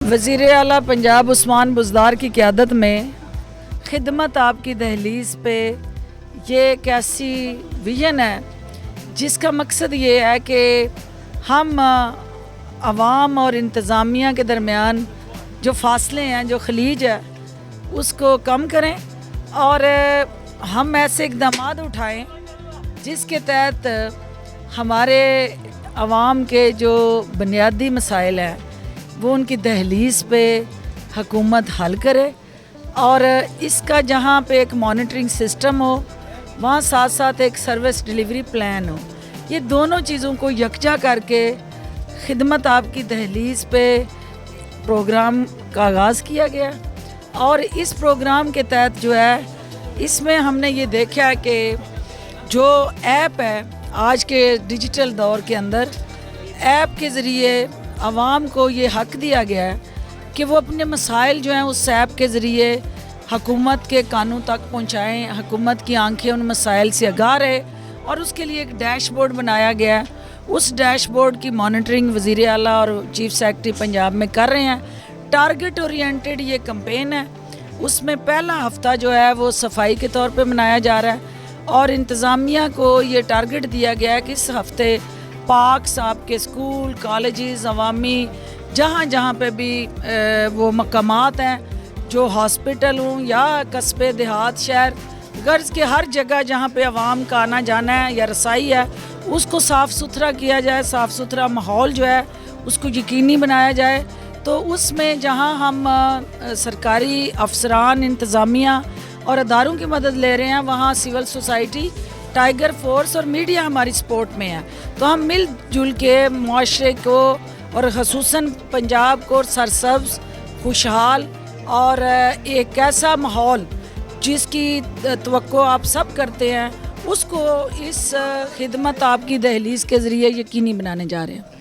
वज़ीर आला पंजाब उस्मान बुज़दार की क़यादत में खिदमत आपकी दहलीज़ पे ये एक ऐसी विज़न है जिसका मकसद ये है कि हम आवाम और इंतज़ामिया के दरमियान जो फासले हैं, जो खलीज है, उसको कम करें और हम ऐसे इक़दाम उठाएं जिसके तहत हमारे आवाम के जो बुनियादी मसाइल हैं वो उनकी दहलीज़ पे हुकूमत हल करे और इसका जहाँ पे एक मॉनिटरिंग सिस्टम हो, वहाँ साथ साथ एक सर्विस डिलीवरी प्लान हो। ये दोनों चीज़ों को यकजा करके खिदमत आपकी दहलीज़ पे प्रोग्राम का आगाज़ किया गया और इस प्रोग्राम के तहत जो है इसमें हमने ये देखा कि जो ऐप है आज के डिजिटल दौर के अंदर, ऐप के ज़रिए आवाम को ये हक़ दिया गया है कि वो अपने मसाइल जो हैं उस ऐप के ज़रिए हुकूमत के कानों तक पहुँचाएँ, हुकूमत की आंखें उन मसाइल से आगाह रहे और उसके लिए एक डैशबोर्ड बनाया गया है। उस डैशबोर्ड की मॉनिटरिंग वज़ीर आला और चीफ सेक्रेटरी पंजाब में कर रहे हैं। टारगेट ओरिएंटेड ये कैंपेन है, उसमें पहला हफ़्ता जो है वो सफाई के तौर पे मनाया जा रहा है और इंतज़ामिया को ये टारगेट दिया गया है कि इस हफ़्ते पार्क्स, आपके स्कूल, कॉलेजेस, अवामी जहाँ जहाँ पे भी वो मकामात हैं, जो हॉस्पिटल हों या कस्बे, देहात, शहर, गर्ज़ के हर जगह जहाँ पे आवाम का आना जाना है या रसाई है, उसको साफ़ सुथरा किया जाए। साफ़ सुथरा माहौल जो है उसको यकीनी बनाया जाए। तो उसमें जहाँ हम सरकारी अफसरान, इंतज़ामिया और अदारों की मदद ले रहे हैं, वहाँ सिविल सोसाइटी, टाइगर फोर्स और मीडिया हमारी सपोर्ट में है। तो हम मिल जुल के मुआशरे को और ख़ुसूसन पंजाब को सरसब्ज़, खुशहाल और एक ऐसा माहौल जिसकी तवक्को आप सब करते हैं, उसको इस खिदमत आपकी दहलीज़ के ज़रिए यकीनी बनाने जा रहे हैं।